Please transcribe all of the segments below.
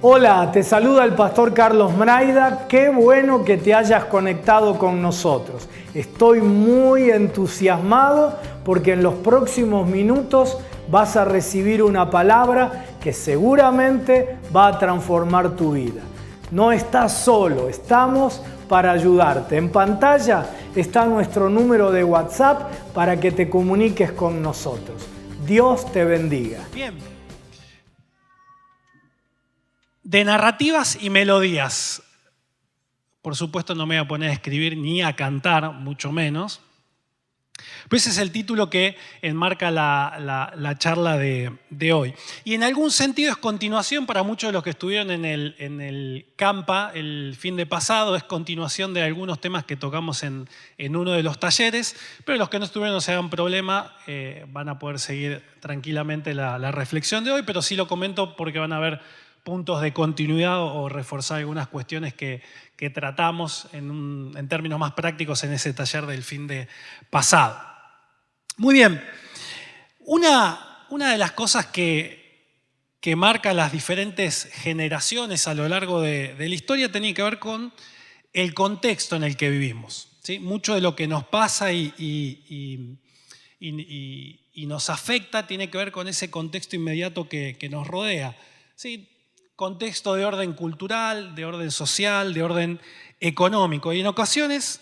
Hola, te saluda el pastor Carlos Mraida. Qué bueno que te hayas conectado con nosotros. Estoy muy entusiasmado porque en los próximos minutos vas a recibir una palabra que seguramente va a transformar tu vida. No estás solo, estamos para ayudarte. En pantalla está nuestro número de WhatsApp para que te comuniques con nosotros. Dios te bendiga. Bien. De narrativas y melodías. Por supuesto no me voy a poner a escribir ni a cantar, mucho menos. Pero ese es el título que enmarca la charla de hoy. Y en algún sentido es continuación para muchos de los que estuvieron en el Campa el fin de pasado, es continuación de algunos temas que tocamos en uno de los talleres, pero los que no estuvieron no se hagan problema, van a poder seguir tranquilamente la reflexión de hoy, pero sí lo comento porque van a haber puntos de continuidad o reforzar algunas cuestiones que tratamos en términos más prácticos en ese taller del fin de pasado. Muy bien, una de las cosas que marca las diferentes generaciones a lo largo de la historia tiene que ver con el contexto en el que vivimos, ¿sí? Mucho de lo que nos pasa y nos afecta tiene que ver con ese contexto inmediato que nos rodea, ¿sí? Contexto de orden cultural, de orden social, de orden económico. Y en ocasiones,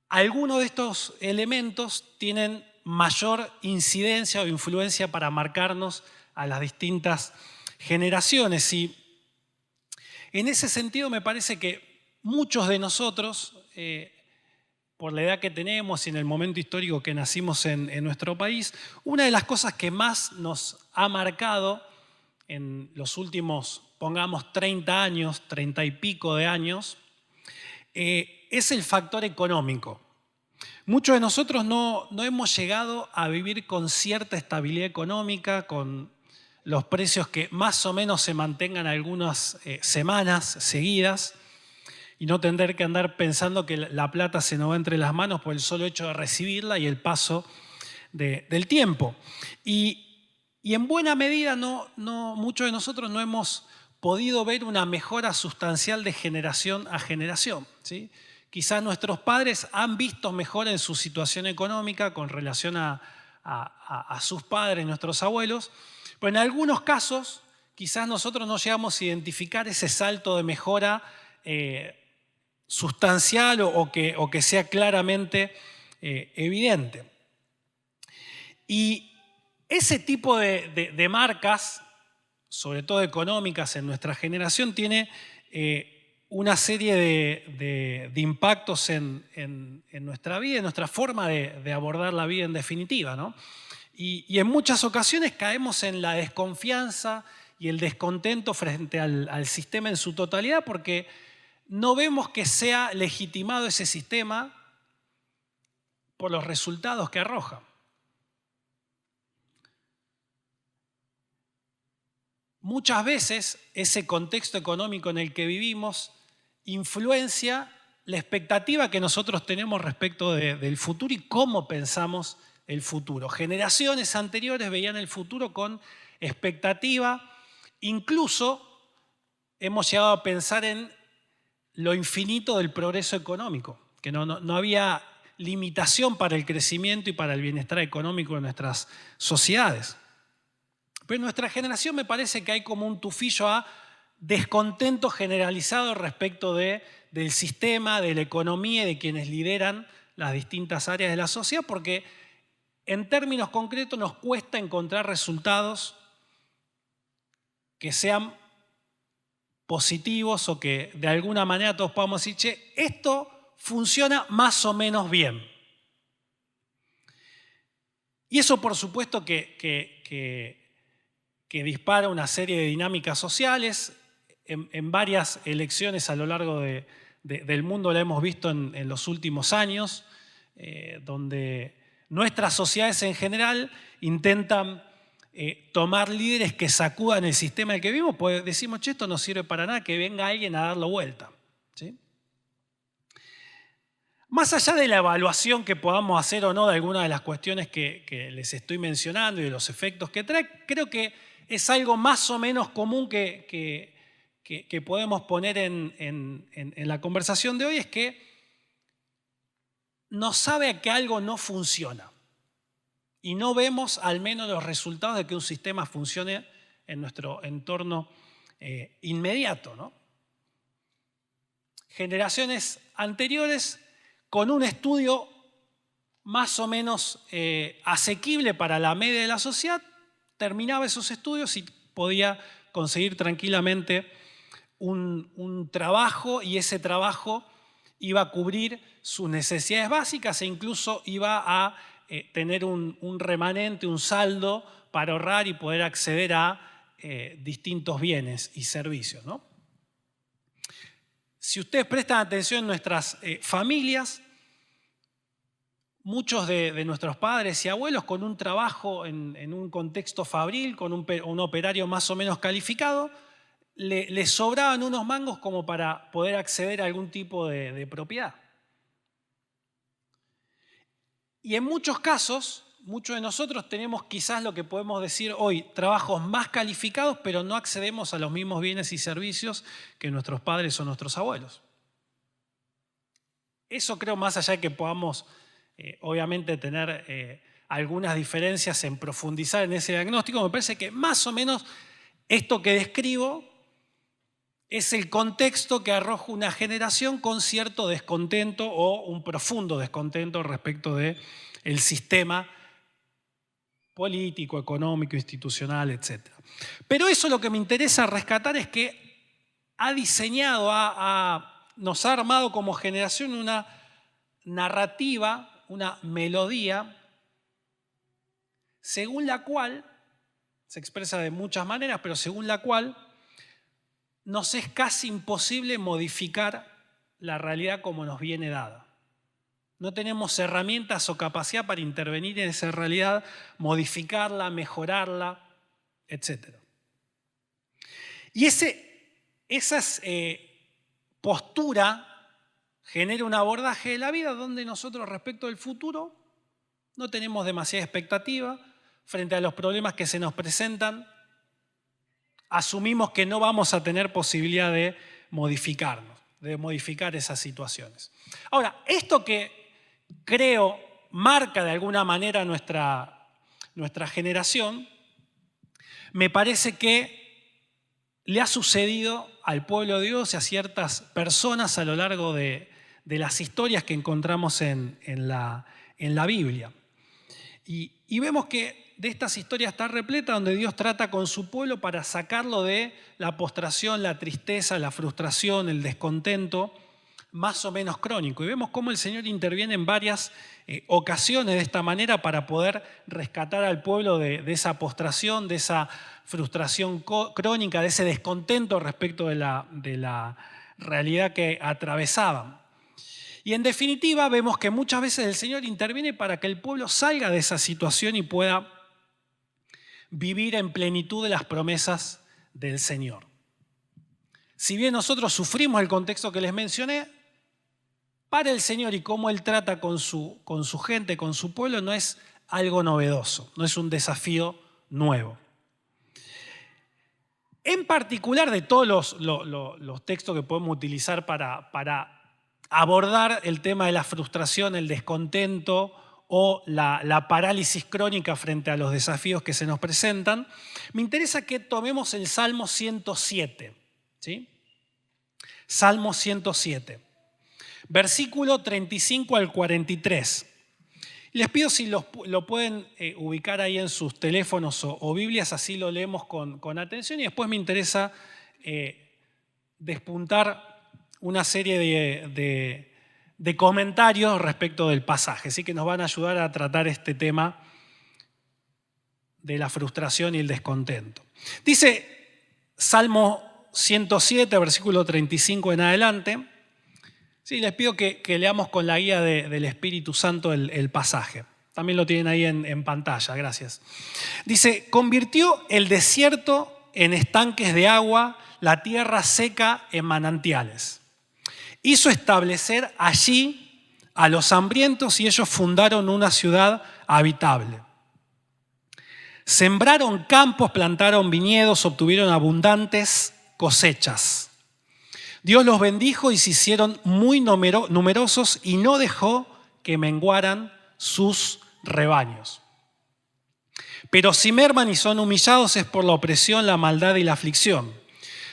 algunos de estos elementos tienen mayor incidencia o influencia para marcarnos a las distintas generaciones. Y en ese sentido me parece que muchos de nosotros, por la edad que tenemos y en el momento histórico que nacimos en nuestro país, una de las cosas que más nos ha marcado en los últimos, pongamos, 30 años, 30 y pico de años, es el factor económico. Muchos de nosotros no hemos llegado a vivir con cierta estabilidad económica, con los precios que más o menos se mantengan algunas semanas seguidas y no tener que andar pensando que la plata se nos va entre las manos por el solo hecho de recibirla y el paso del tiempo. Y en buena medida muchos de nosotros no hemos podido ver una mejora sustancial de generación a generación, ¿sí? Quizás nuestros padres han visto mejora en su situación económica con relación a sus padres, nuestros abuelos, pero en algunos casos quizás nosotros no llegamos a identificar ese salto de mejora sustancial o que sea claramente evidente. Y ese tipo de marcas, sobre todo económicas en nuestra generación, tiene una serie de impactos en nuestra vida, en nuestra forma de abordar la vida en definitiva, ¿no? Y en muchas ocasiones caemos en la desconfianza y el descontento frente al sistema en su totalidad porque no vemos que sea legitimado ese sistema por los resultados que arroja. Muchas veces ese contexto económico en el que vivimos influencia la expectativa que nosotros tenemos respecto del futuro y cómo pensamos el futuro. Generaciones anteriores veían el futuro con expectativa, incluso hemos llegado a pensar en lo infinito del progreso económico, que no había limitación para el crecimiento y para el bienestar económico de nuestras sociedades. Pero en nuestra generación me parece que hay como un tufillo a descontento generalizado respecto del sistema, de la economía y de quienes lideran las distintas áreas de la sociedad, porque en términos concretos nos cuesta encontrar resultados que sean positivos o que de alguna manera todos podamos decir, che, esto funciona más o menos bien. Y eso por supuesto que dispara una serie de dinámicas sociales. En varias elecciones a lo largo del mundo la hemos visto en los últimos años, donde nuestras sociedades en general intentan tomar líderes que sacudan el sistema en el que vivimos, pues decimos, che, esto no sirve para nada, que venga alguien a darlo vuelta, ¿sí? Más allá de la evaluación que podamos hacer o no de algunas de las cuestiones que les estoy mencionando y de los efectos que trae, creo que es algo más o menos común que podemos poner en la conversación de hoy, es que nos sabe que algo no funciona y no vemos al menos los resultados de que un sistema funcione en nuestro entorno inmediato, ¿no? Generaciones anteriores, con un estudio más o menos asequible para la media de la sociedad, terminaba esos estudios y podía conseguir tranquilamente un trabajo, y ese trabajo iba a cubrir sus necesidades básicas e incluso iba a tener un remanente, un saldo para ahorrar y poder acceder a distintos bienes y servicios, ¿no? Si ustedes prestan atención en nuestras familias, muchos de nuestros padres y abuelos con un trabajo en un contexto fabril, con un operario más o menos calificado, le sobraban unos mangos como para poder acceder a algún tipo de propiedad. Y en muchos casos, muchos de nosotros tenemos quizás lo que podemos decir hoy, trabajos más calificados, pero no accedemos a los mismos bienes y servicios que nuestros padres o nuestros abuelos. Eso creo, más allá de que podamos obviamente tener algunas diferencias en profundizar en ese diagnóstico, me parece que más o menos esto que describo es el contexto que arroja una generación con cierto descontento o un profundo descontento respecto del sistema político, económico, institucional, etc. Pero eso lo que me interesa rescatar es que ha diseñado, nos ha armado como generación una narrativa, una melodía, según la cual, se expresa de muchas maneras, pero según la cual nos es casi imposible modificar la realidad como nos viene dada. No tenemos herramientas o capacidad para intervenir en esa realidad, modificarla, mejorarla, etc. Y esa postura genera un abordaje de la vida donde nosotros respecto del futuro no tenemos demasiada expectativa frente a los problemas que se nos presentan. Asumimos que no vamos a tener posibilidad de modificarnos, de modificar esas situaciones. Ahora, esto que creo marca de alguna manera nuestra generación, me parece que le ha sucedido al pueblo de Dios y a ciertas personas a lo largo de las historias que encontramos en la Biblia. Y vemos que de estas historias está repleta donde Dios trata con su pueblo para sacarlo de la postración, la tristeza, la frustración, el descontento más o menos crónico. Y vemos cómo el Señor interviene en varias ocasiones de esta manera para poder rescatar al pueblo de esa postración, de esa frustración crónica, de ese descontento respecto de la realidad que atravesaban. Y en definitiva vemos que muchas veces el Señor interviene para que el pueblo salga de esa situación y pueda vivir en plenitud de las promesas del Señor. Si bien nosotros sufrimos el contexto que les mencioné, para el Señor y cómo Él trata con su gente, con su pueblo, no es algo novedoso, no es un desafío nuevo. En particular, de todos los textos que podemos utilizar para abordar el tema de la frustración, el descontento o la parálisis crónica frente a los desafíos que se nos presentan, me interesa que tomemos el Salmo 107. ¿Sí? Salmo 107, versículo 35 al 43. Les pido si lo pueden ubicar ahí en sus teléfonos o Biblias, así lo leemos con atención, y después me interesa despuntar una serie de comentarios respecto del pasaje, así que nos van a ayudar a tratar este tema de la frustración y el descontento. Dice Salmo 107, versículo 35 en adelante. Sí, les pido que leamos con la guía del Espíritu Santo el pasaje. También lo tienen ahí en pantalla, gracias. Dice, convirtió el desierto en estanques de agua, la tierra seca en manantiales. Hizo establecer allí a los hambrientos y ellos fundaron una ciudad habitable. Sembraron campos, plantaron viñedos, obtuvieron abundantes cosechas. Dios los bendijo y se hicieron muy numerosos y no dejó que menguaran sus rebaños. Pero si merman y son humillados es por la opresión, la maldad y la aflicción.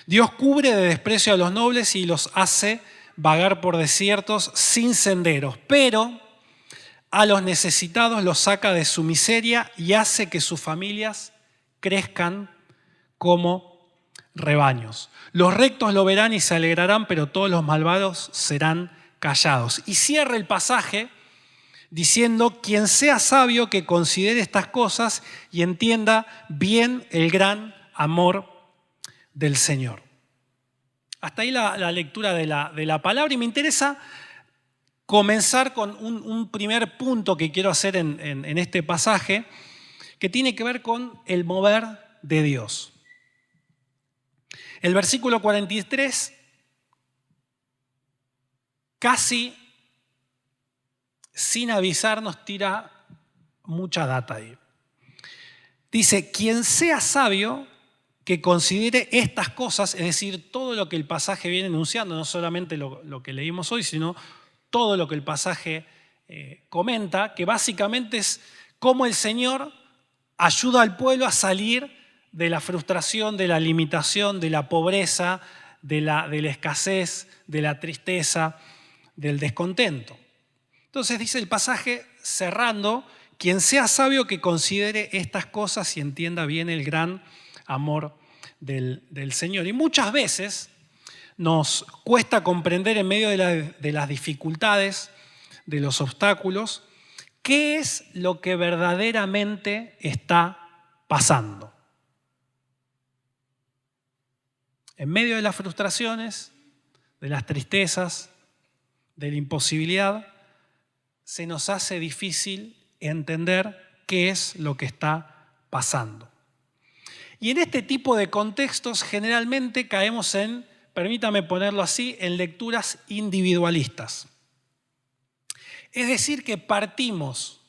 Dios cubre de desprecio a los nobles y los hace vagar por desiertos sin senderos, pero a los necesitados los saca de su miseria y hace que sus familias crezcan como rebaños. Los rectos lo verán y se alegrarán, pero todos los malvados serán callados. Y cierra el pasaje diciendo: quien sea sabio que considere estas cosas y entienda bien el gran amor del Señor. Hasta ahí la lectura de la palabra, y me interesa comenzar con un primer punto que quiero hacer en este pasaje, que tiene que ver con el mover de Dios. El versículo 43, casi sin avisarnos, tira mucha data ahí. Dice: quien sea sabio que considere estas cosas, es decir, todo lo que el pasaje viene enunciando, no solamente lo que leímos hoy, sino todo lo que el pasaje comenta, que básicamente es cómo el Señor ayuda al pueblo a salir de la frustración, de la limitación, de la pobreza, de la escasez, de la tristeza, del descontento. Entonces dice el pasaje, cerrando: quien sea sabio que considere estas cosas y entienda bien el gran amor del Señor. Y muchas veces nos cuesta comprender en medio de las dificultades, de los obstáculos, qué es lo que verdaderamente está pasando. En medio de las frustraciones, de las tristezas, de la imposibilidad, se nos hace difícil entender qué es lo que está pasando. Y en este tipo de contextos generalmente caemos en, permítame ponerlo así, en lecturas individualistas. Es decir, que partimos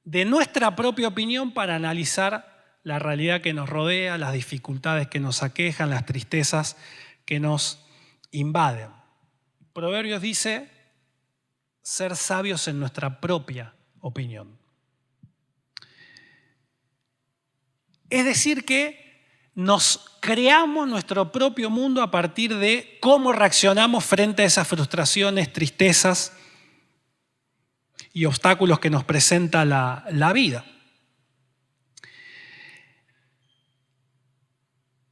de nuestra propia opinión para analizar la realidad que nos rodea, las dificultades que nos aquejan, las tristezas que nos invaden. Proverbios dice: ser sabios en nuestra propia opinión. Es decir, que nos creamos nuestro propio mundo a partir de cómo reaccionamos frente a esas frustraciones, tristezas y obstáculos que nos presenta la vida.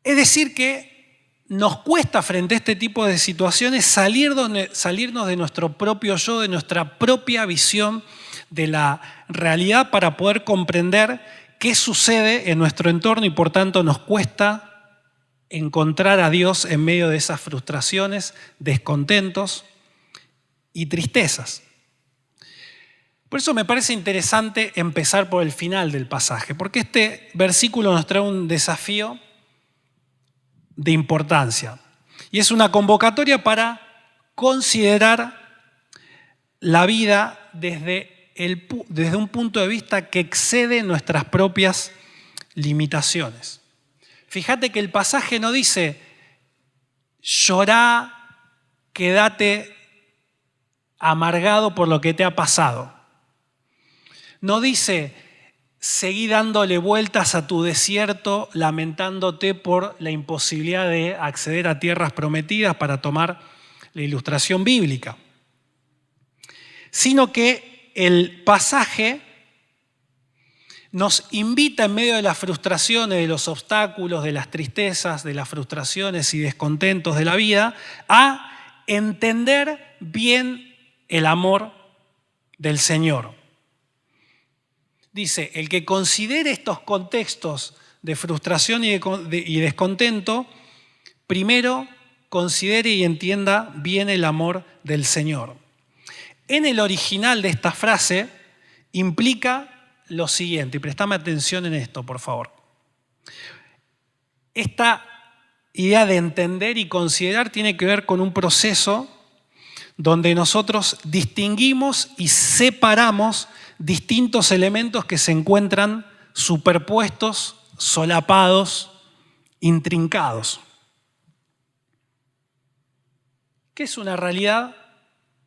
Es decir, que nos cuesta frente a este tipo de situaciones salirnos de nuestro propio yo, de nuestra propia visión de la realidad para poder comprender qué sucede en nuestro entorno, y por tanto nos cuesta encontrar a Dios en medio de esas frustraciones, descontentos y tristezas. Por eso me parece interesante empezar por el final del pasaje, porque este versículo nos trae un desafío de importancia. Y es una convocatoria para considerar la vida desde un punto de vista que excede nuestras propias limitaciones. Fíjate que el pasaje no dice: llorá, quédate amargado por lo que te ha pasado. No dice: seguí dándole vueltas a tu desierto, lamentándote por la imposibilidad de acceder a tierras prometidas, para tomar la ilustración bíblica. Sino que el pasaje nos invita, en medio de las frustraciones, de los obstáculos, de las tristezas, de las frustraciones y descontentos de la vida, a entender bien el amor del Señor. Dice: el que considere estos contextos de frustración y descontento, primero considere y entienda bien el amor del Señor. En el original de esta frase implica lo siguiente, y prestame atención en esto, por favor. Esta idea de entender y considerar tiene que ver con un proceso donde nosotros distinguimos y separamos distintos elementos que se encuentran superpuestos, solapados, intrincados. Que es una realidad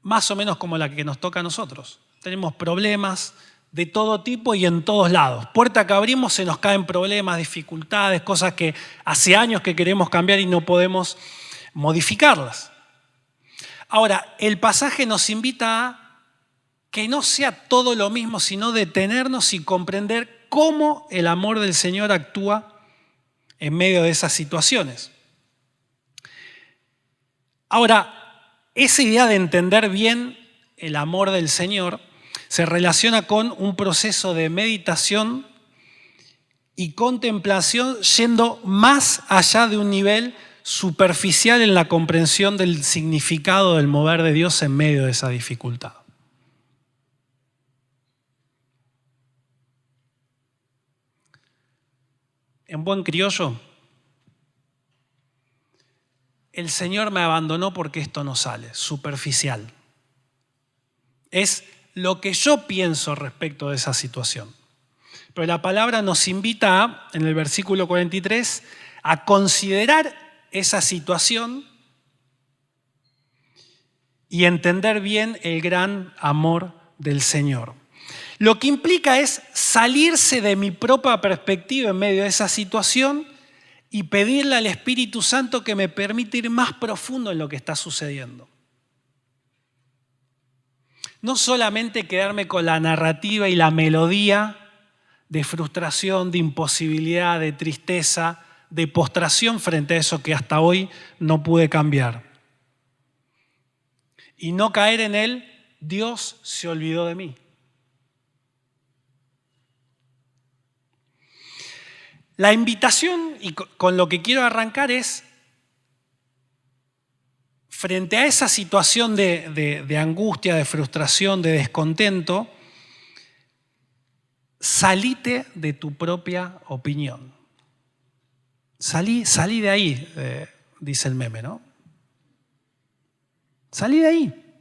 más o menos como la que nos toca a nosotros. Tenemos problemas de todo tipo y en todos lados. Puerta que abrimos se nos caen problemas, dificultades, cosas que hace años que queremos cambiar y no podemos modificarlas. Ahora, el pasaje nos invita a que no sea todo lo mismo, sino detenernos y comprender cómo el amor del Señor actúa en medio de esas situaciones. Ahora, esa idea de entender bien el amor del Señor se relaciona con un proceso de meditación y contemplación yendo más allá de un nivel superficial en la comprensión del significado del mover de Dios en medio de esa dificultad. En buen criollo, el Señor me abandonó porque esto no sale, superficial. Es lo que yo pienso respecto de esa situación. Pero la palabra nos invita, en el versículo 43, a considerar esa situación y entender bien el gran amor del Señor. Lo que implica es salirse de mi propia perspectiva en medio de esa situación y pedirle al Espíritu Santo que me permita ir más profundo en lo que está sucediendo. No solamente quedarme con la narrativa y la melodía de frustración, de imposibilidad, de tristeza, de postración frente a eso que hasta hoy no pude cambiar. Y no caer en él, Dios se olvidó de mí. La invitación, y con lo que quiero arrancar, es, frente a esa situación de angustia, de frustración, de descontento, salite de tu propia opinión. Salí de ahí, dice el meme, ¿no? Salí de ahí.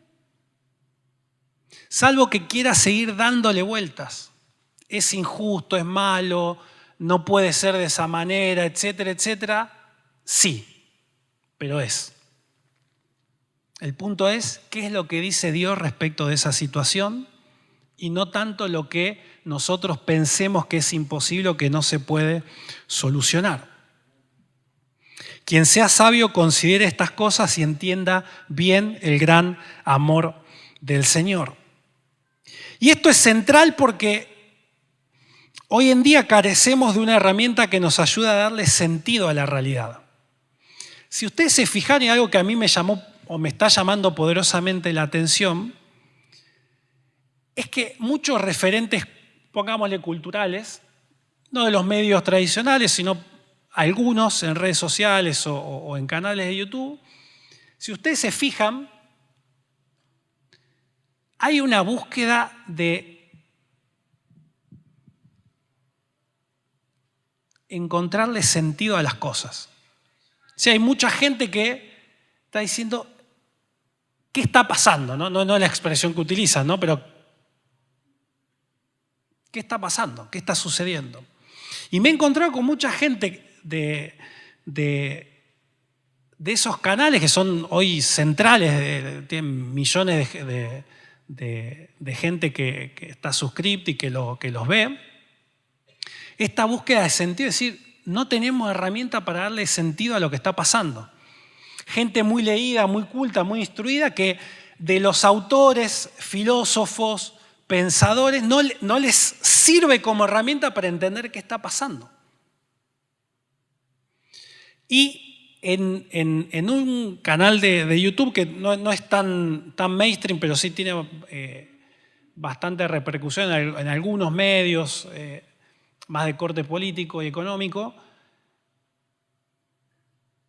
Salvo que quieras seguir dándole vueltas. Es injusto, es malo, no puede ser de esa manera, etcétera, etcétera. Sí, pero es. El punto es, ¿qué es lo que dice Dios respecto de esa situación? Y no tanto lo que nosotros pensemos que es imposible o que no se puede solucionar. Quien sea sabio considere estas cosas y entienda bien el gran amor del Señor. Y esto es central porque hoy en día carecemos de una herramienta que nos ayuda a darle sentido a la realidad. Si ustedes se fijan en algo que a mí me llamó o me está llamando poderosamente la atención, es que muchos referentes, pongámosle culturales, no de los medios tradicionales, sino algunos en redes sociales o en canales de YouTube, si ustedes se fijan, hay una búsqueda de encontrarle sentido a las cosas. O sea, hay mucha gente que está diciendo, ¿qué está pasando? No es la expresión que utilizan, ¿no? Pero ¿qué está pasando? ¿Qué está sucediendo? Y me he encontrado con mucha gente de esos canales que son hoy centrales, tienen millones de gente que está suscripta y que los ve. Esta búsqueda de sentido, es decir, no tenemos herramienta para darle sentido a lo que está pasando. Gente muy leída, muy culta, muy instruida, que de los autores, filósofos, pensadores, no les sirve como herramienta para entender qué está pasando. Y en un canal de YouTube que no es tan mainstream, pero sí tiene bastante repercusión en algunos medios, más de corte político y económico,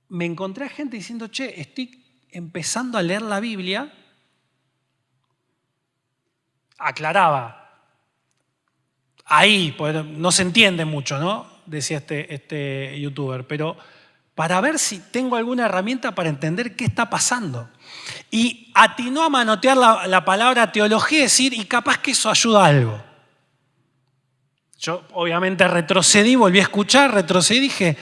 me encontré a gente diciendo, che, estoy empezando a leer la Biblia. Aclaraba, ahí, pues no se entiende mucho, ¿no? Decía este youtuber, pero para ver si tengo alguna herramienta para entender qué está pasando. Y atinó a manotear la palabra teología y decir, y capaz que eso ayuda a algo. Yo obviamente retrocedí, volví a escuchar, retrocedí y dije,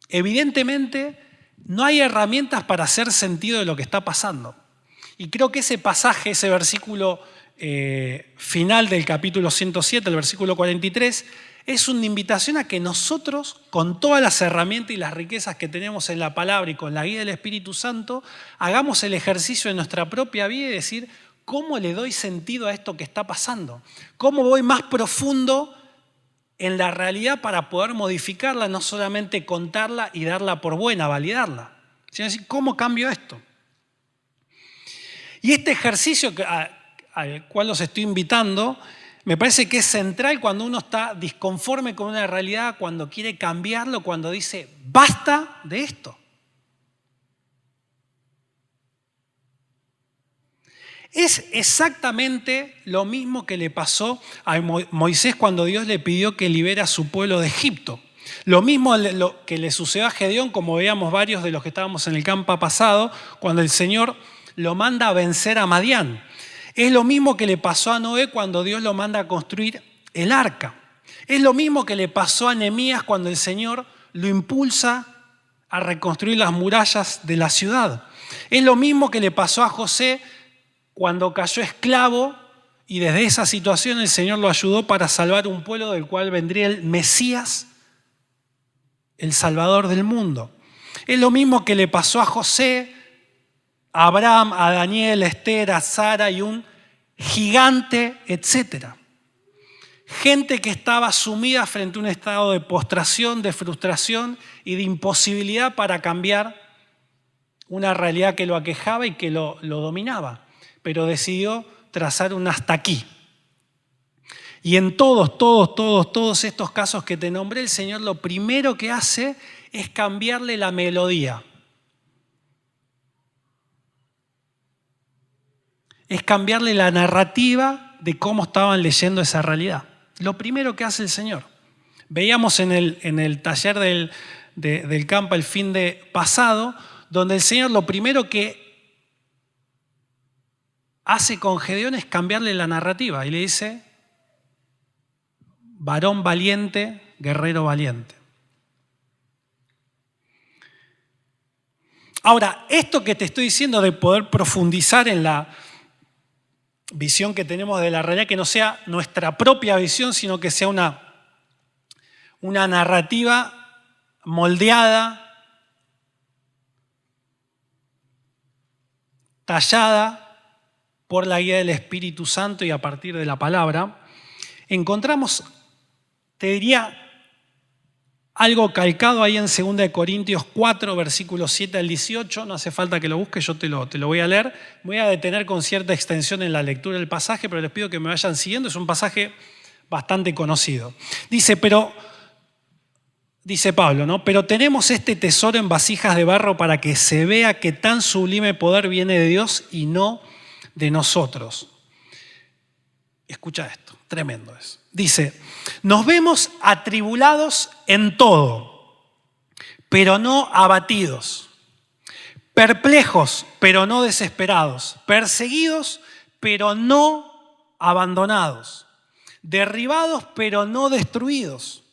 evidentemente no hay herramientas para hacer sentido de lo que está pasando. Y creo que ese pasaje, ese versículo final del capítulo 107, el versículo 43, es una invitación a que nosotros, con todas las herramientas y las riquezas que tenemos en la palabra y con la guía del Espíritu Santo, hagamos el ejercicio en nuestra propia vida y decir, ¿cómo le doy sentido a esto que está pasando? ¿Cómo voy más profundo en la realidad para poder modificarla, no solamente contarla y darla por buena, validarla, sino decir, ¿cómo cambio esto? Y este ejercicio al cual los estoy invitando, me parece que es central cuando uno está disconforme con una realidad, cuando quiere cambiarlo, cuando dice, basta de esto. Es exactamente lo mismo que le pasó a Moisés cuando Dios le pidió que libere a su pueblo de Egipto. Lo mismo que le sucedió a Gedeón, como veíamos varios de los que estábamos en el campo pasado, cuando el Señor lo manda a vencer a Madián. Es lo mismo que le pasó a Noé cuando Dios lo manda a construir el arca. Es lo mismo que le pasó a Nehemías cuando el Señor lo impulsa a reconstruir las murallas de la ciudad. Es lo mismo que le pasó a José cuando cayó esclavo y desde esa situación el Señor lo ayudó para salvar un pueblo del cual vendría el Mesías, el Salvador del mundo. Es lo mismo que le pasó a José, a Abraham, a Daniel, a Esther, a Sara y un gigante, etc. Gente que estaba sumida frente a un estado de postración, de frustración y de imposibilidad para cambiar una realidad que lo aquejaba y que lo dominaba, pero decidió trazar un hasta aquí. Y en todos estos casos que te nombré, el Señor lo primero que hace es cambiarle la melodía. Es cambiarle la narrativa de cómo estaban leyendo esa realidad. Lo primero que hace el Señor. Veíamos en el taller del campo el fin de pasado, donde el Señor lo primero que hace con Gedeón es cambiarle la narrativa y le dice, varón valiente, guerrero valiente. Ahora, esto que te estoy diciendo de poder profundizar en la visión que tenemos de la realidad, que no sea nuestra propia visión, sino que sea una narrativa moldeada, tallada por la guía del Espíritu Santo y a partir de la palabra, encontramos, te diría, algo calcado ahí en 2 Corintios 4, versículos 7 al 18. No hace falta que lo busques, yo te lo voy a leer. Me voy a detener con cierta extensión en la lectura del pasaje, pero les pido que me vayan siguiendo. Es un pasaje bastante conocido. Dice Pablo, ¿no? Pero tenemos este tesoro en vasijas de barro para que se vea que tan sublime poder viene de Dios y no de nosotros. Escucha esto, tremendo es. Dice, nos vemos atribulados en todo, pero no abatidos, perplejos, pero no desesperados, perseguidos, pero no abandonados, derribados, pero no destruidos.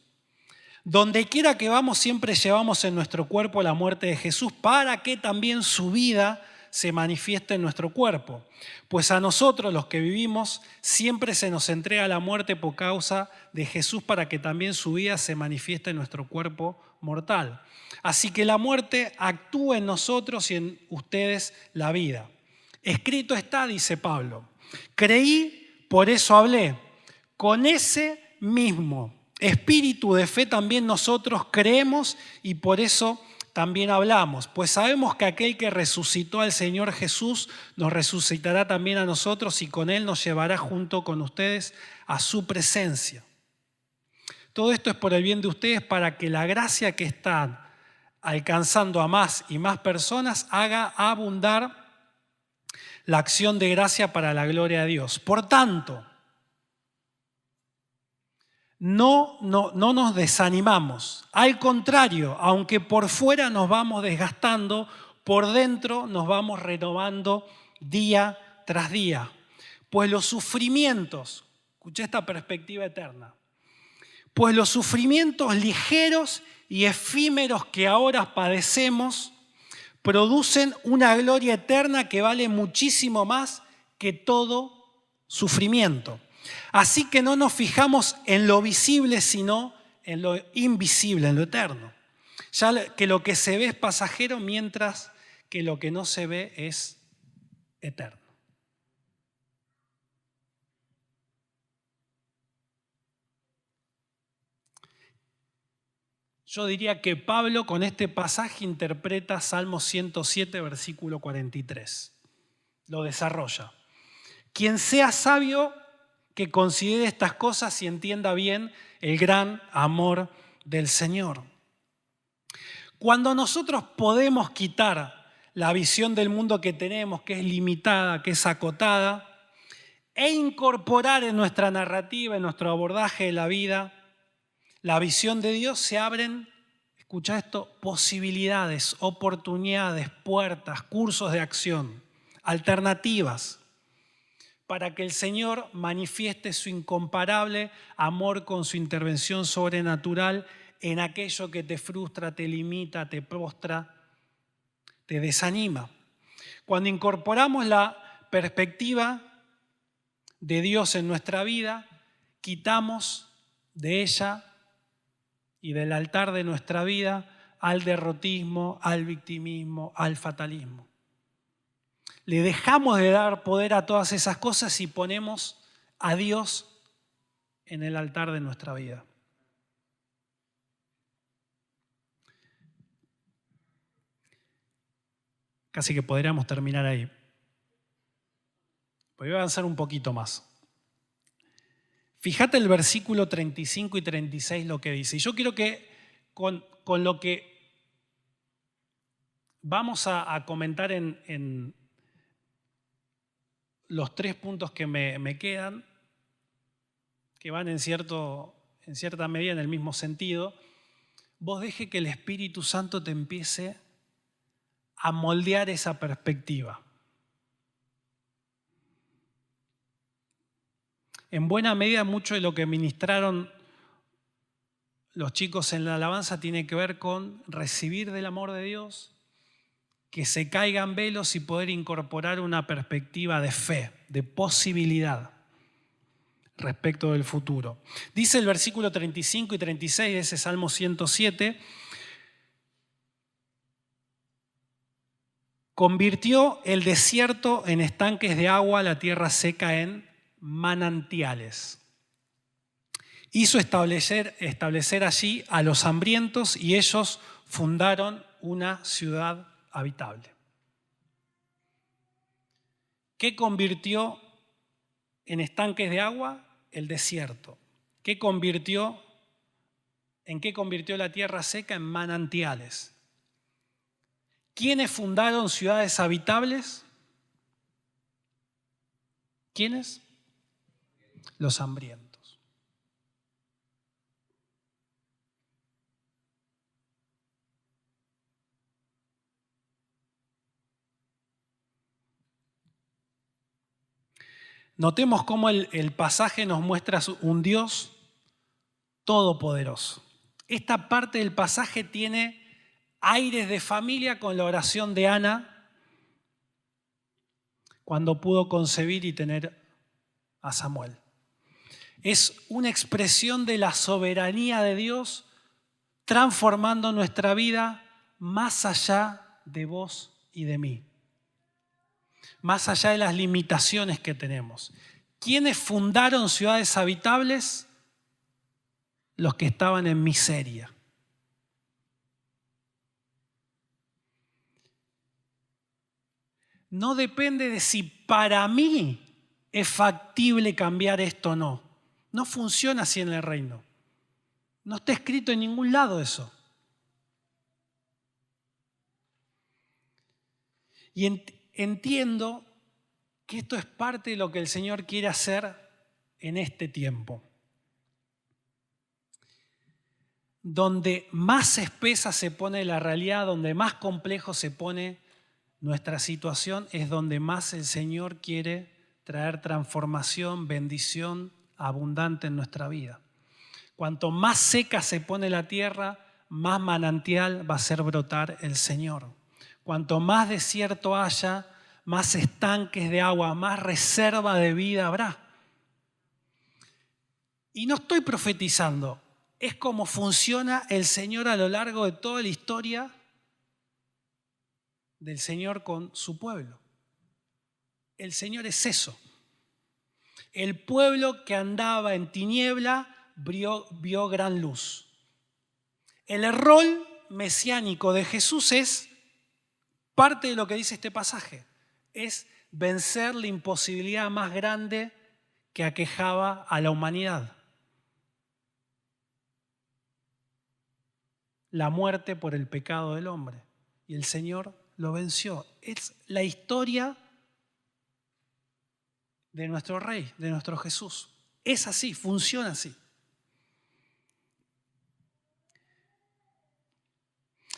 Donde quiera que vamos, siempre llevamos en nuestro cuerpo la muerte de Jesús para que también su vida se manifieste en nuestro cuerpo. Pues a nosotros, los que vivimos, siempre se nos entrega la muerte por causa de Jesús para que también su vida se manifieste en nuestro cuerpo mortal. Así que la muerte actúa en nosotros y en ustedes la vida. Escrito está, dice Pablo, creí, por eso hablé. Con ese mismo espíritu de fe también nosotros creemos y por eso también hablamos, pues sabemos que aquel que resucitó al Señor Jesús nos resucitará también a nosotros y con Él nos llevará junto con ustedes a su presencia. Todo esto es por el bien de ustedes para que la gracia que están alcanzando a más y más personas haga abundar la acción de gracia para la gloria de Dios. Por tanto, no nos desanimamos. Al contrario, aunque por fuera nos vamos desgastando, por dentro nos vamos renovando día tras día. Pues los sufrimientos, Escuché esta perspectiva eterna. Pues los sufrimientos ligeros y efímeros que ahora padecemos producen una gloria eterna que vale muchísimo más que todo sufrimiento. Así que no nos fijamos en lo visible, sino en lo invisible, en lo eterno. Ya que lo que se ve es pasajero, mientras que lo que no se ve es eterno. Yo diría que Pablo con este pasaje interpreta Salmo 107, versículo 43. Lo desarrolla. Quien sea sabio, que considere estas cosas y entienda bien el gran amor del Señor. Cuando nosotros podemos quitar la visión del mundo que tenemos, que es limitada, que es acotada, e incorporar en nuestra narrativa, en nuestro abordaje de la vida, la visión de Dios, se abren, escucha esto, posibilidades, oportunidades, puertas, cursos de acción, alternativas, para que el Señor manifieste su incomparable amor con su intervención sobrenatural en aquello que te frustra, te limita, te prostra, te desanima. Cuando incorporamos la perspectiva de Dios en nuestra vida, quitamos de ella y del altar de nuestra vida al derrotismo, al victimismo, al fatalismo. Le dejamos de dar poder a todas esas cosas y ponemos a Dios en el altar de nuestra vida. Casi que podríamos terminar ahí. Voy a avanzar un poquito más. Fíjate el versículo 35 y 36 lo que dice. Y yo quiero que con lo que vamos a comentar en los 3 puntos que me quedan, que van en cierta medida en el mismo sentido, vos deje que el Espíritu Santo te empiece a moldear esa perspectiva. En buena medida, mucho de lo que ministraron los chicos en la alabanza tiene que ver con recibir del amor de Dios, que se caigan velos y poder incorporar una perspectiva de fe, de posibilidad respecto del futuro. Dice el versículo 35 y 36 de ese Salmo 107, convirtió el desierto en estanques de agua, la tierra seca en manantiales. Hizo establecer allí a los hambrientos y ellos fundaron una ciudad habitable. ¿Qué convirtió en estanques de agua? El desierto. ¿En qué convirtió la tierra seca? En manantiales. ¿Quiénes fundaron ciudades habitables? ¿Quiénes? Los hambrientos. Notemos cómo el pasaje nos muestra un Dios todopoderoso. Esta parte del pasaje tiene aires de familia con la oración de Ana cuando pudo concebir y tener a Samuel. Es una expresión de la soberanía de Dios transformando nuestra vida más allá de vos y de mí, más allá de las limitaciones que tenemos. ¿Quiénes fundaron ciudades habitables? Los que estaban en miseria. No depende de si para mí es factible cambiar esto o no. No funciona así en el reino. No está escrito en ningún lado eso. Y entiendo que esto es parte de lo que el Señor quiere hacer en este tiempo. Donde más espesa se pone la realidad, donde más complejo se pone nuestra situación, es donde más el Señor quiere traer transformación, bendición, abundante en nuestra vida. Cuanto más seca se pone la tierra, más manantial va a hacer brotar el Señor. Cuanto más desierto haya, más estanques de agua, más reserva de vida habrá. Y no estoy profetizando, es como funciona el Señor a lo largo de toda la historia del Señor con su pueblo. El Señor es eso. El pueblo que andaba en tiniebla vio gran luz. El rol mesiánico de Jesús es parte de lo que dice este pasaje. Es vencer la imposibilidad más grande que aquejaba a la humanidad. La muerte por el pecado del hombre. Y el Señor lo venció. Es la historia de nuestro Rey, de nuestro Jesús. Es así, funciona así.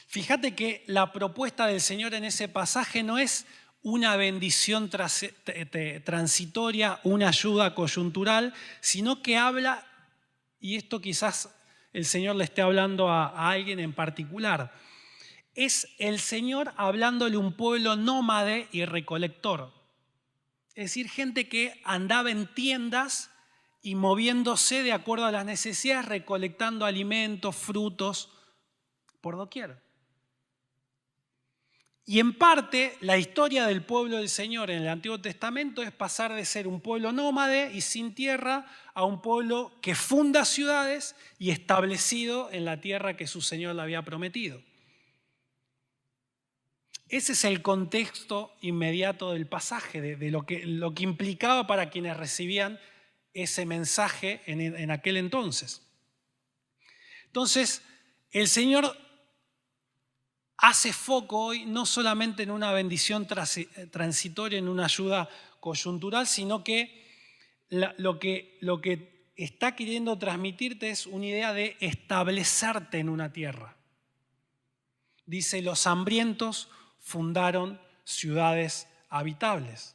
Fíjate que la propuesta del Señor en ese pasaje no es una bendición transitoria, una ayuda coyuntural, sino que habla, y esto quizás el Señor le esté hablando a alguien en particular, es el Señor hablándole a un pueblo nómade y recolector. Es decir, gente que andaba en tiendas y moviéndose de acuerdo a las necesidades, recolectando alimentos, frutos, por doquier. Y en parte, la historia del pueblo del Señor en el Antiguo Testamento es pasar de ser un pueblo nómade y sin tierra a un pueblo que funda ciudades y establecido en la tierra que su Señor le había prometido. Ese es el contexto inmediato del pasaje, de lo que implicaba para quienes recibían ese mensaje en aquel entonces. Entonces, el Señor hace foco hoy no solamente en una bendición transitoria, en una ayuda coyuntural, sino que lo que está queriendo transmitirte es una idea de establecerte en una tierra. Dice, los hambrientos fundaron ciudades habitables.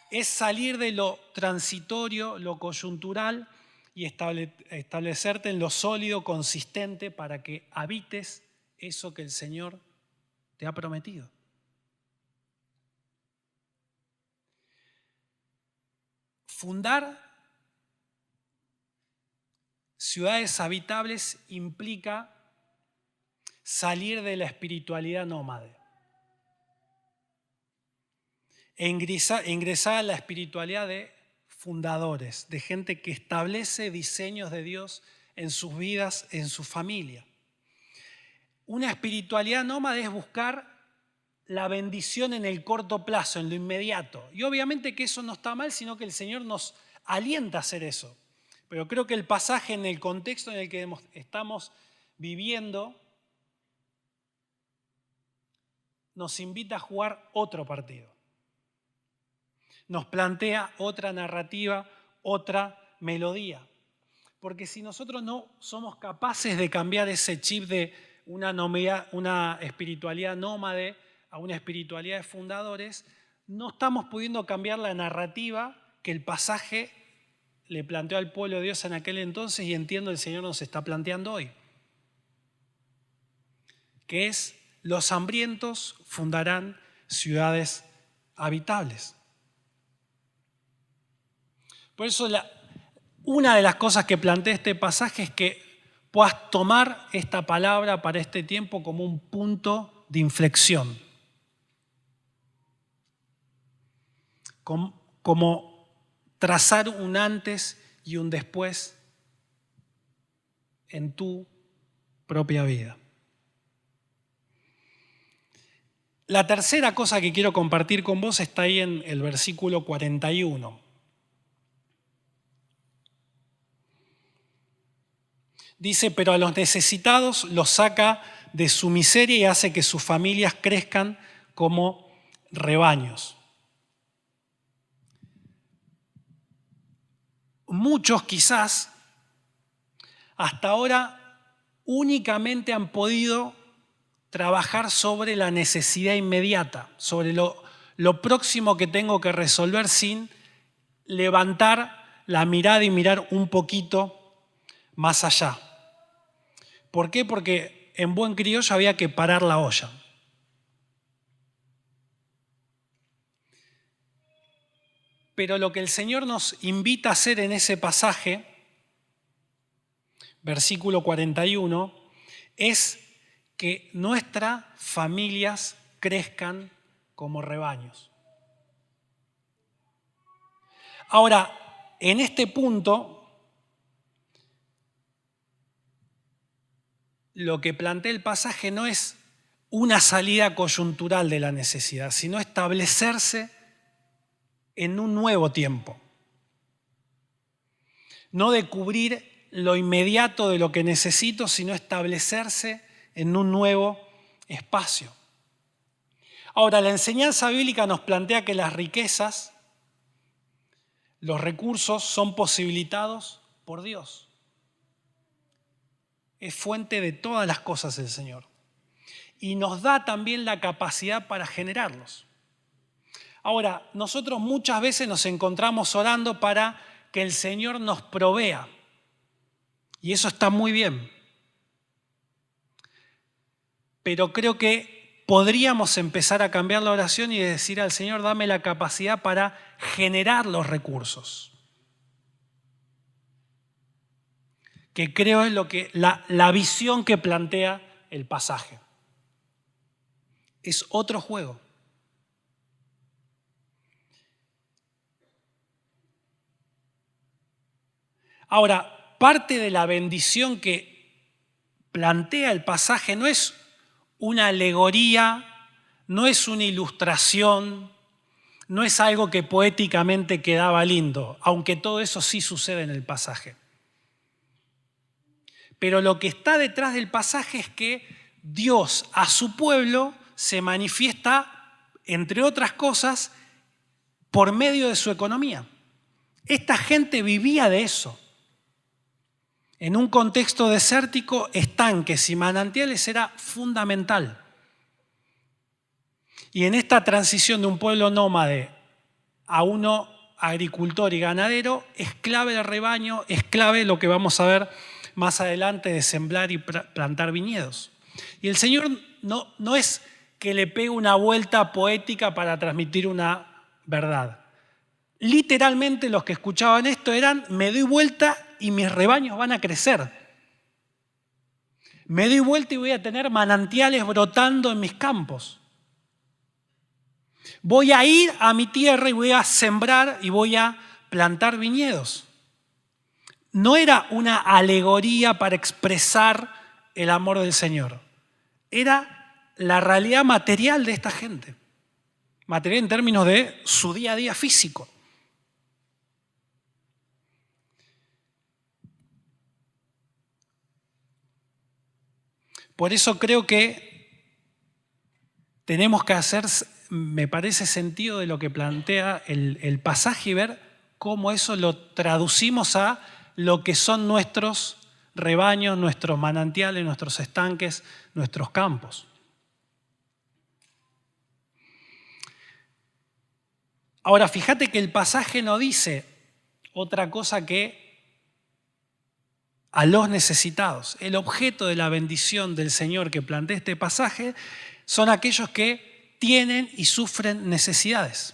Es salir de lo transitorio, lo coyuntural, y establecerte en lo sólido, consistente, para que habites eso que el Señor te ha prometido. Fundar ciudades habitables implica salir de la espiritualidad nómade e ingresar a la espiritualidad de fundadores, de gente que establece diseños de Dios en sus vidas, en su familia. Una espiritualidad nómade es buscar la bendición en el corto plazo, en lo inmediato. Y obviamente que eso no está mal, sino que el Señor nos alienta a hacer eso. Pero creo que el pasaje en el contexto en el que estamos viviendo nos invita a jugar otro partido. Nos plantea otra narrativa, otra melodía. Porque si nosotros no somos capaces de cambiar ese chip de una espiritualidad nómade a una espiritualidad de fundadores, no estamos pudiendo cambiar la narrativa que el pasaje le planteó al pueblo de Dios en aquel entonces y entiendo el Señor nos está planteando hoy. Que es, los hambrientos fundarán ciudades habitables. Por eso una de las cosas que plantea este pasaje es que puedas tomar esta palabra para este tiempo como un punto de inflexión. Como trazar un antes y un después en tu propia vida. La tercera cosa que quiero compartir con vos está ahí en el versículo 41. Dice, pero a los necesitados los saca de su miseria y hace que sus familias crezcan como rebaños. Muchos quizás hasta ahora únicamente han podido trabajar sobre la necesidad inmediata, sobre lo lo próximo que tengo que resolver sin levantar la mirada y mirar un poquito más allá. ¿Por qué? Porque en buen criollo había que parar la olla. Pero lo que el Señor nos invita a hacer en ese pasaje, versículo 41, es que nuestras familias crezcan como rebaños. Ahora, en este punto, lo que plantea el pasaje no es una salida coyuntural de la necesidad, sino establecerse en un nuevo tiempo. No de cubrir lo inmediato de lo que necesito, sino establecerse en un nuevo espacio. Ahora, la enseñanza bíblica nos plantea que las riquezas, los recursos son posibilitados por Dios. Es fuente de todas las cosas el Señor. Y nos da también la capacidad para generarlos. Ahora, nosotros muchas veces nos encontramos orando para que el Señor nos provea. Y eso está muy bien. Pero creo que podríamos empezar a cambiar la oración y decir al Señor, dame la capacidad para generar los recursos. Que creo es lo que la visión que plantea el pasaje. Es otro juego. Ahora, parte de la bendición que plantea el pasaje no es una alegoría, no es una ilustración, no es algo que poéticamente quedaba lindo, aunque todo eso sí sucede en el pasaje. Pero lo que está detrás del pasaje es que Dios a su pueblo se manifiesta, entre otras cosas, por medio de su economía. Esta gente vivía de eso. En un contexto desértico, estanques y manantiales era fundamental. Y en esta transición de un pueblo nómade a uno agricultor y ganadero, es clave el rebaño, es clave lo que vamos a ver más adelante de sembrar y plantar viñedos. Y el Señor no es que le pegue una vuelta poética para transmitir una verdad. Literalmente los que escuchaban esto eran, me doy vuelta y mis rebaños van a crecer. Me doy vuelta y voy a tener manantiales brotando en mis campos. Voy a ir a mi tierra y voy a sembrar y voy a plantar viñedos. No era una alegoría para expresar el amor del Señor. Era la realidad material de esta gente. Material en términos de su día a día físico. Por eso creo que tenemos que hacer, me parece, sentido de lo que plantea el pasaje y ver cómo eso lo traducimos a lo que son nuestros rebaños, nuestros manantiales, nuestros estanques, nuestros campos. Ahora, fíjate que el pasaje no dice otra cosa que a los necesitados. El objeto de la bendición del Señor que plantea este pasaje son aquellos que tienen y sufren necesidades,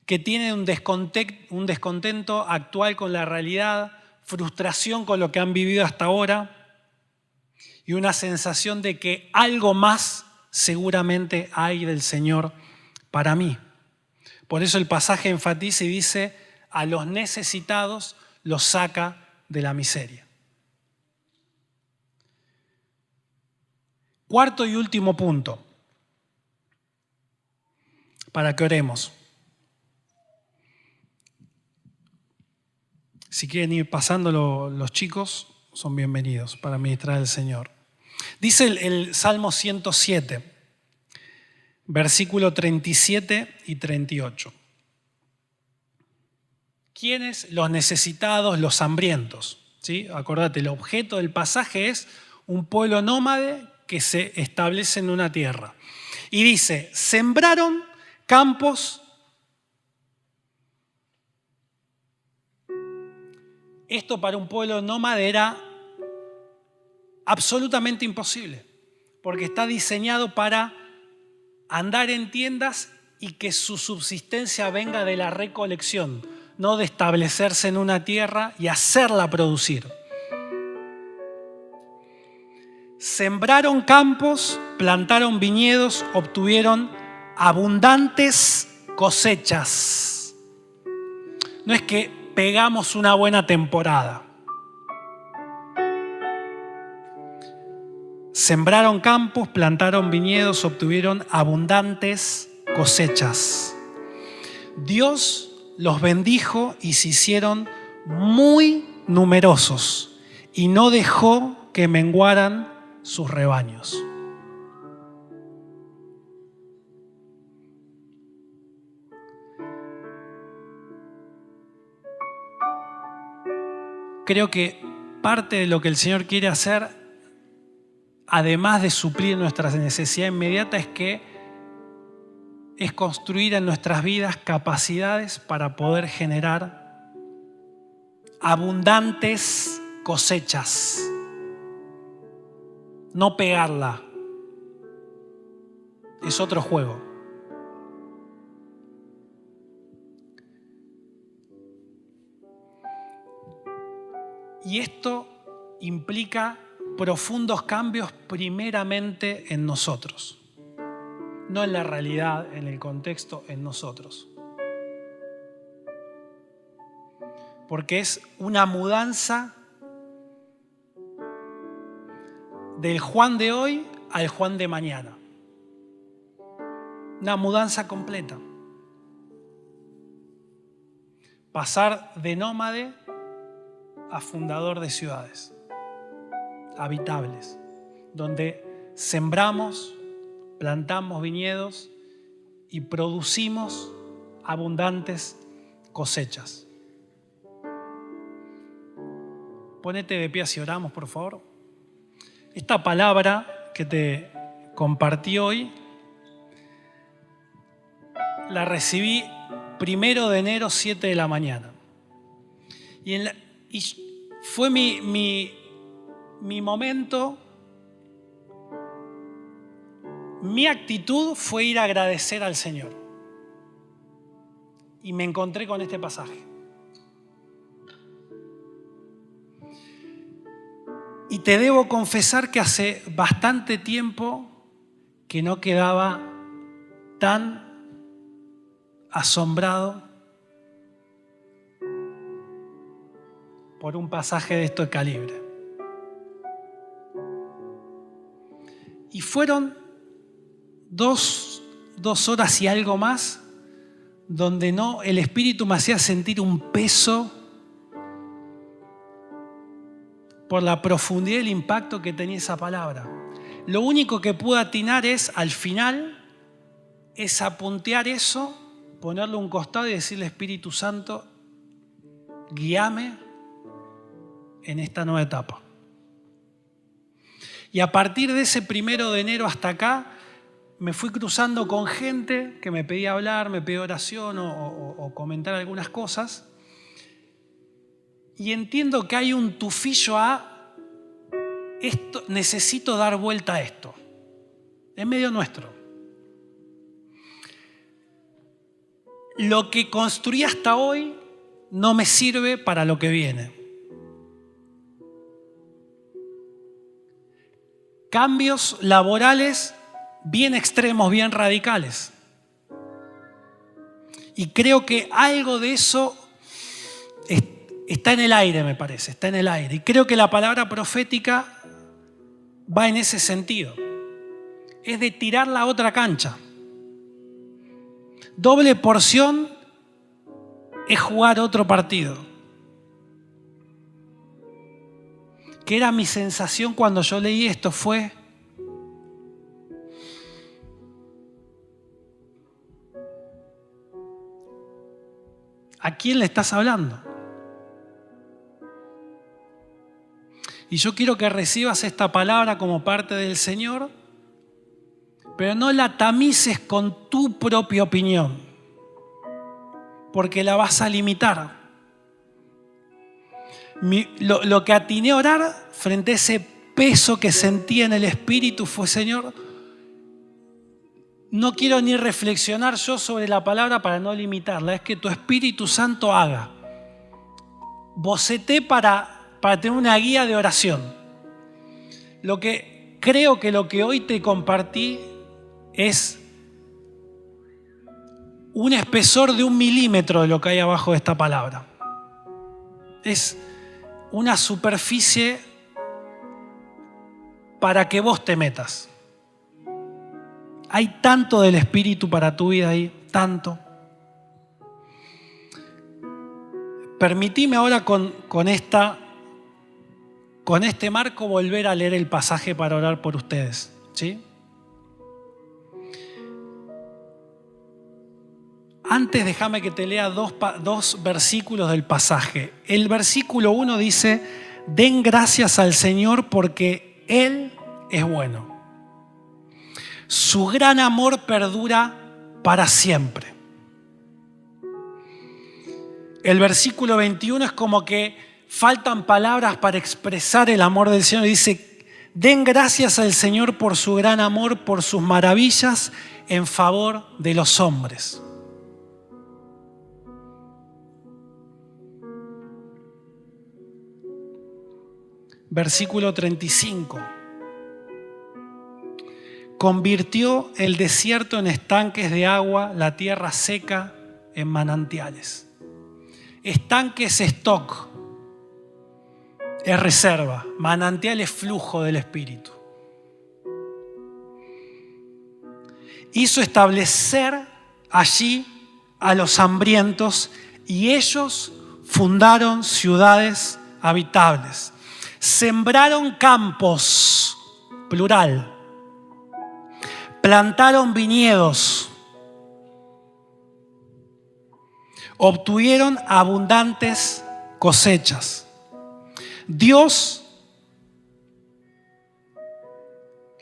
que tienen un descontento actual con la realidad, frustración con lo que han vivido hasta ahora y una sensación de que algo más seguramente hay del Señor para mí. Por eso el pasaje enfatiza y dice, a los necesitados los saca de la miseria. Cuarto y último punto, para que oremos. Si quieren ir pasando los chicos, son bienvenidos para ministrar al Señor. Dice el Salmo 107, versículo 37 y 38. ¿Quiénes? Los necesitados, los hambrientos. ¿Sí? Acordate, el objeto del pasaje es un pueblo nómade que se establece en una tierra. Y dice, sembraron campos. Esto para un pueblo nómada era absolutamente imposible, porque está diseñado para andar en tiendas y que su subsistencia venga de la recolección, no de establecerse en una tierra y hacerla producir. Sembraron campos, plantaron viñedos, obtuvieron abundantes cosechas. No es que pegamos una buena temporada. Sembraron campos, plantaron viñedos, obtuvieron abundantes cosechas. Dios los bendijo y se hicieron muy numerosos y no dejó que menguaran sus rebaños. Creo que parte de lo que el Señor quiere hacer, además de suplir nuestras necesidades inmediatas, es construir en nuestras vidas capacidades para poder generar abundantes cosechas. No pegarla. Es otro juego. Y esto implica profundos cambios primeramente en nosotros. No en la realidad, en el contexto, en nosotros. Porque es una mudanza del Juan de hoy al Juan de mañana. Una mudanza completa. Pasar de nómade a fundador de ciudades habitables, donde sembramos, plantamos viñedos y producimos abundantes cosechas. Ponete de pie si oramos, por favor. Esta palabra que te compartí hoy la recibí 1 de enero, 7 de la mañana. Y fue mi momento, mi actitud fue ir a agradecer al Señor. Y me encontré con este pasaje. Y te debo confesar que hace bastante tiempo que no quedaba tan asombrado por un pasaje de este calibre. Y fueron dos horas y algo más donde el Espíritu me hacía sentir un peso por la profundidad y el impacto que tenía esa palabra. Lo único que pude atinar al final, es apuntear eso, ponerlo a un costado y decirle, Espíritu Santo, guíame en esta nueva etapa. Y a partir de ese 1 de enero hasta acá, me fui cruzando con gente que me pedía hablar, me pedía oración o comentar algunas cosas. Y entiendo que hay un tufillo a esto, necesito dar vuelta a esto. Es medio nuestro. Lo que construí hasta hoy no me sirve para lo que viene. Cambios laborales bien extremos, bien radicales. Y creo que algo de eso está en el aire, me parece, está en el aire. Y creo que la palabra profética va en ese sentido. Es de tirar la otra cancha. Doble porción es jugar otro partido. Que era mi sensación cuando yo leí esto, fue: ¿a quién le estás hablando? Y yo quiero que recibas esta palabra como parte del Señor, pero no la tamices con tu propia opinión, porque la vas a limitar. Lo que atiné a orar frente a ese peso que sentía en el espíritu fue: Señor, no quiero ni reflexionar yo sobre la palabra para no limitarla, es que tu Espíritu Santo haga. Boceté para tener una guía de oración. Creo que lo que hoy te compartí es un espesor de 1 milímetro de lo que hay abajo de esta palabra. Es una superficie para que vos te metas. Hay tanto del Espíritu para tu vida ahí, tanto. Permitime ahora con este marco volver a leer el pasaje para orar por ustedes, ¿sí? Antes déjame que te lea dos versículos del pasaje. El versículo 1 dice: den gracias al Señor porque Él es bueno. Su gran amor perdura para siempre. El versículo 21 es como que faltan palabras para expresar el amor del Señor. Dice: den gracias al Señor por su gran amor, por sus maravillas en favor de los hombres. Versículo 35. Convirtió el desierto en estanques de agua, la tierra seca en manantiales. Estanque es stock, es reserva. Manantial es flujo del Espíritu. Hizo establecer allí a los hambrientos y ellos fundaron ciudades habitables. Sembraron campos, plural. Plantaron viñedos. Obtuvieron abundantes cosechas. Dios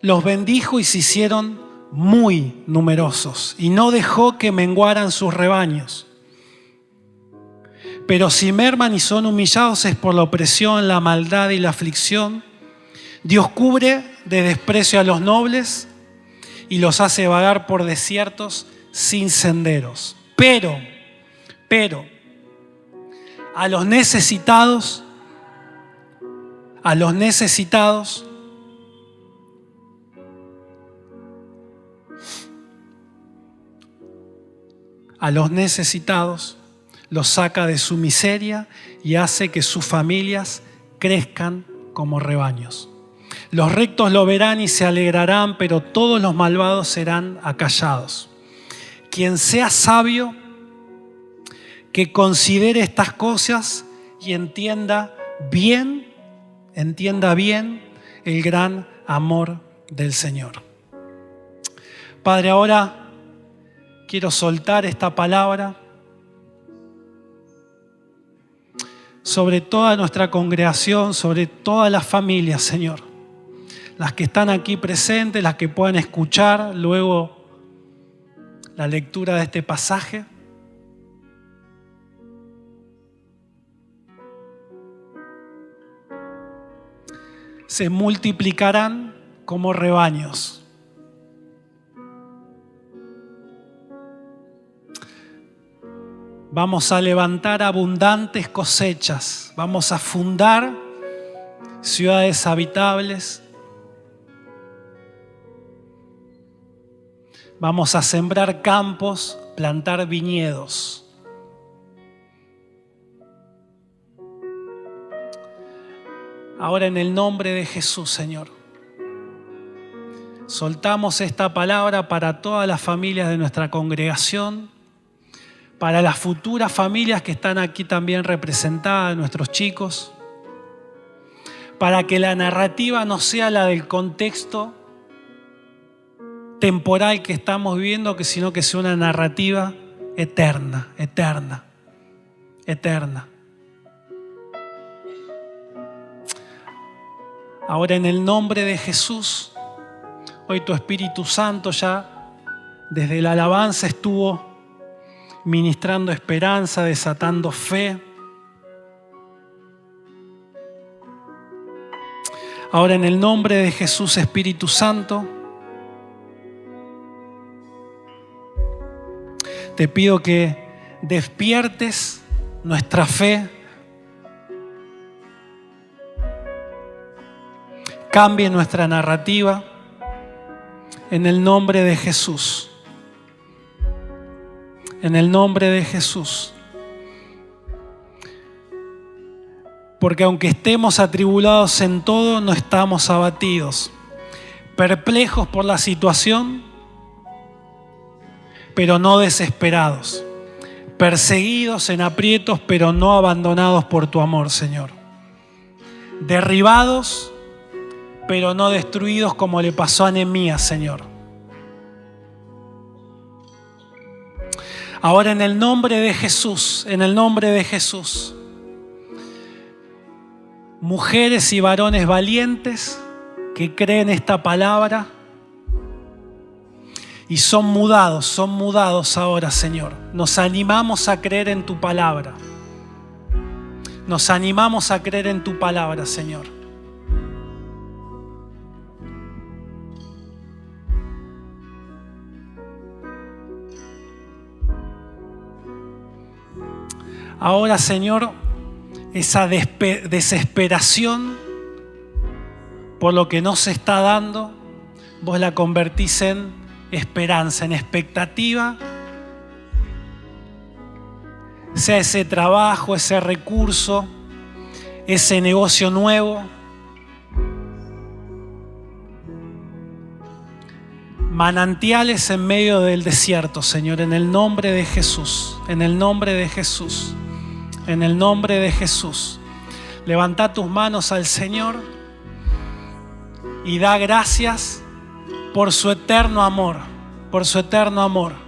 los bendijo y se hicieron muy numerosos y no dejó que menguaran sus rebaños. Pero si merman y son humillados es por la opresión, la maldad y la aflicción. Dios cubre de desprecio a los nobles y los hace vagar por desiertos sin senderos. Pero, a los necesitados, los saca de su miseria y hace que sus familias crezcan como rebaños. Los rectos lo verán y se alegrarán, pero todos los malvados serán acallados. Quien sea sabio, que considere estas cosas y entienda bien el gran amor del Señor. Padre, ahora quiero soltar esta palabra sobre toda nuestra congregación, sobre todas las familias, Señor. Las que están aquí presentes, las que puedan escuchar luego la lectura de este pasaje. Se multiplicarán como rebaños. Vamos a levantar abundantes cosechas. Vamos a fundar ciudades habitables. Vamos a sembrar campos, plantar viñedos. Ahora en el nombre de Jesús, Señor, soltamos esta palabra para todas las familias de nuestra congregación, para las futuras familias que están aquí también representadas, nuestros chicos, para que la narrativa no sea la del contexto temporal que estamos viviendo, sino que sea una narrativa eterna. Ahora en el nombre de Jesús Hoy tu Espíritu Santo ya desde la alabanza estuvo ministrando esperanza, desatando fe. Ahora en el nombre de Jesús, Espíritu Santo, te pido que despiertes nuestra fe, cambie nuestra narrativa en el nombre de Jesús. En el nombre de Jesús. Porque aunque estemos atribulados en todo, no estamos abatidos, perplejos por la situación, pero no desesperados, perseguidos en aprietos, pero no abandonados por tu amor, Señor. Derribados, pero no destruidos como le pasó a Nehemías, Señor. Ahora en el nombre de Jesús, en el nombre de Jesús, mujeres y varones valientes que creen esta palabra y son mudados ahora, Señor. Nos animamos a creer en tu palabra. Nos animamos a creer en tu palabra, Señor. Ahora, Señor, esa desesperación por lo que no se está dando, vos la convertís en esperanza, en expectativa. Sea ese trabajo, ese recurso, ese negocio nuevo. Manantiales en medio del desierto, Señor, en el nombre de Jesús, en el nombre de Jesús, en el nombre de Jesús. Levanta tus manos al Señor y da gracias por su eterno amor, por su eterno amor.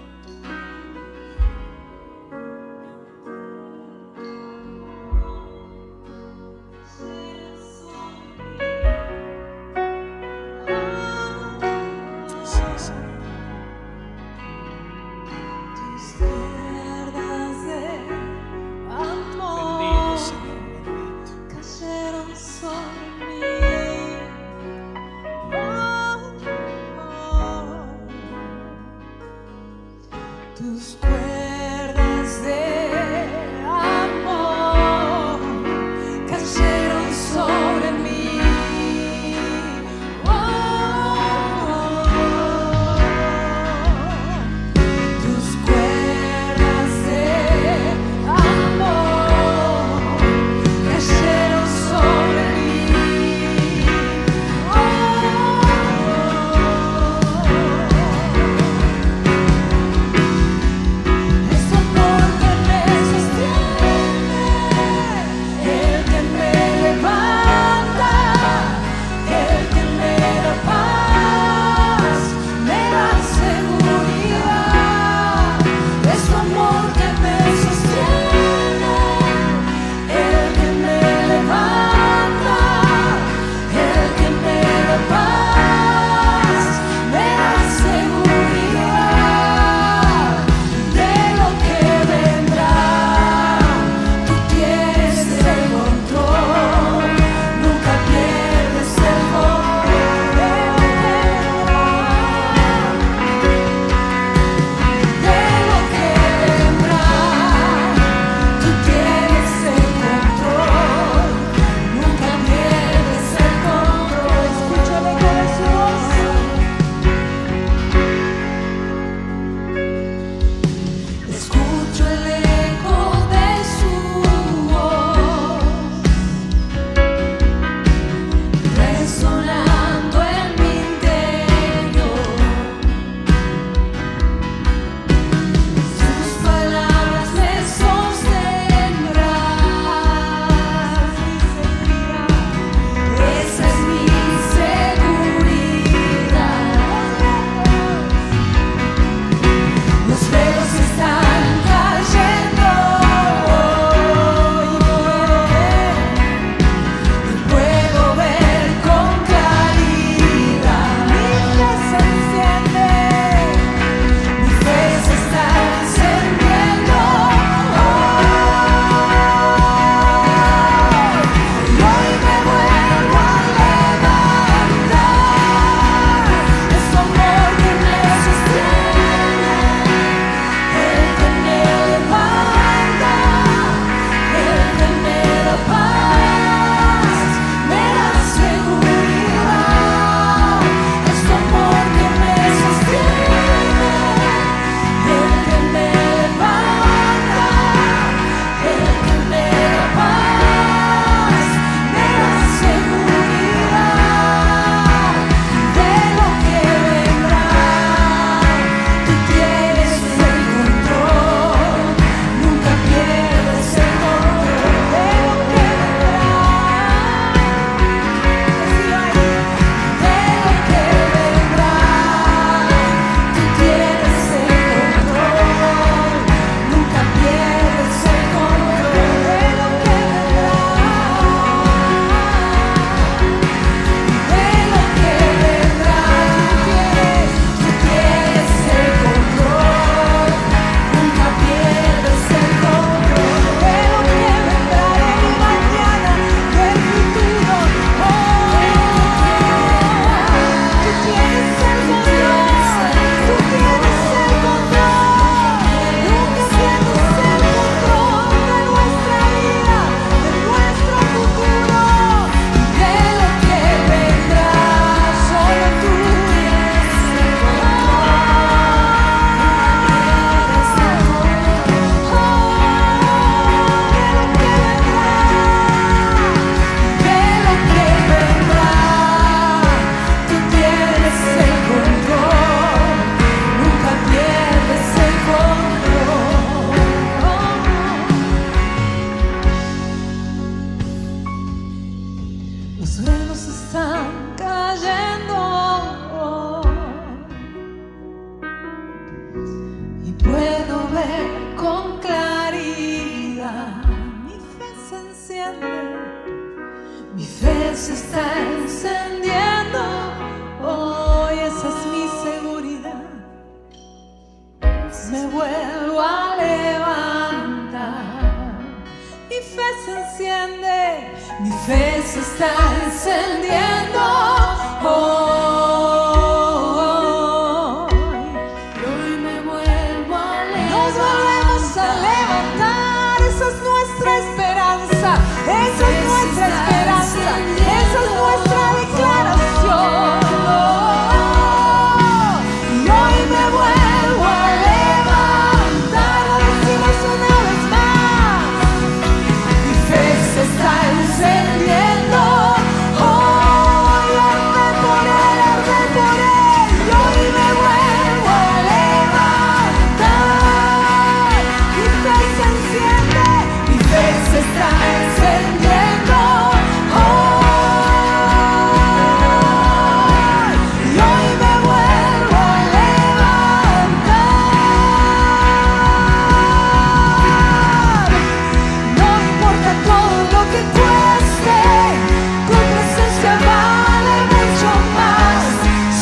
están cayendo y puedo ver con claridad. Mi fe se enciende, mi fe se está encendiendo hoy. Esa es mi seguridad. Me vuelvo a levantar. Mi fe se enciende, mi fe se está encendiendo hoy. Y hoy me vuelvo a levantar. Nos volvemos a levantar. Esa es nuestra esperanza. Esa es nuestra esperanza. Esa es nuestra declaración. Y hoy me vuelvo a levantar. Lo decimos una vez más. Mi fe se está encendiendo hoy. Arde por él, arde por él. Y hoy me vuelvo a levantar. Mi fe se enciende, mi fe se está encendiendo hoy. Y hoy me vuelvo a levantar. No importa todo lo que cueste, tu presencia vale mucho más.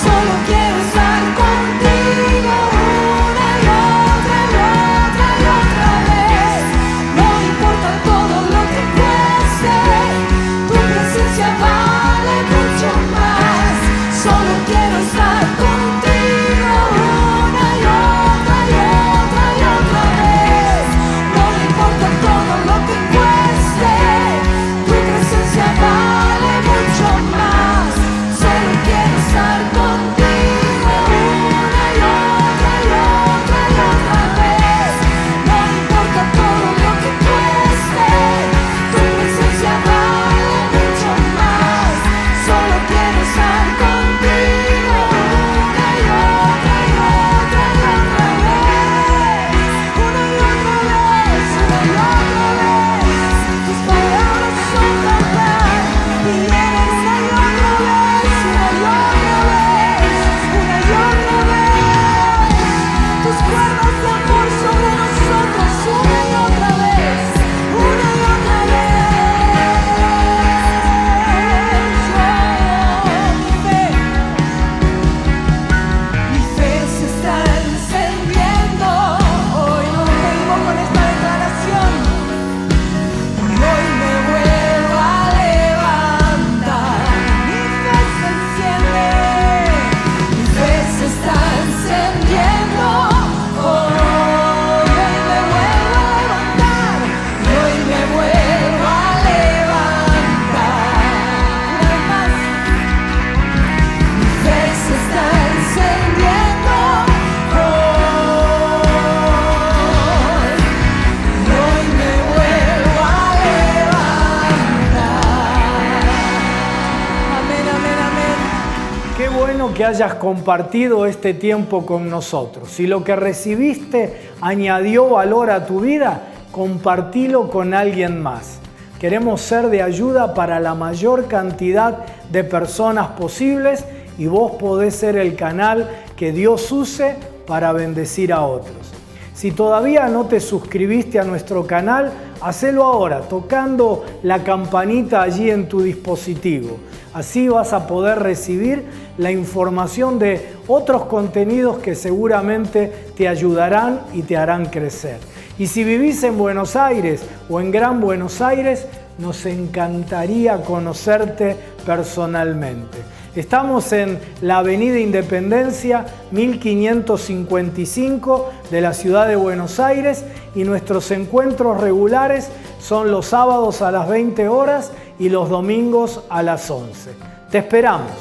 Solo quiero estar contigo una y otra y otra y otra vez. No importa todo lo que cueste, tu presencia vale mucho más. Solo quiero estar contigo una y otra y otra y otra vez. No importa todo lo que cueste, tu presencia vale mucho más. Solo quiero estar contigo una y otra y otra y otra vez. No importa todo lo que cueste, tu presencia vale mucho más. Solo quiero estar contigo una y otra y otra y otra vez. Una y otra vez, una y otra vez. Tus palabras son verdad y vienen una y otra vez, una y otra vez, una y otra vez. Tus cuerdas de amor sobre nosotros, una y otra vez, una y otra vez. Mi fe se está encendiendo hoy. Nos reímos con esta declaración. Y hoy me vuelvo a levantar. Mi fe se enciende, mi fe se está encendiendo hoy. Hoy me vuelvo a levantar. Y hoy me vuelvo a levantar. Una vez más. Mi fe se está encendiendo hoy. Y hoy me vuelvo a levantar. Amén, amén, amén. Qué bueno que hayas compartido este tiempo con nosotros. Si lo que recibiste añadió valor a tu vida, compartilo con alguien más. Queremos ser de ayuda para la mayor cantidad de personas posibles y vos podés ser el canal que Dios use para bendecir a otros. Si todavía no te suscribiste a nuestro canal, hacelo ahora, tocando la campanita allí en tu dispositivo. Así vas a poder recibir la información de otros contenidos que seguramente te ayudarán y te harán crecer. Y si vivís en Buenos Aires o en Gran Buenos Aires, nos encantaría conocerte personalmente. Estamos en la Avenida Independencia 1555 de la ciudad de Buenos Aires y nuestros encuentros regulares son los sábados a las 20 horas y los domingos a las 11. Te esperamos.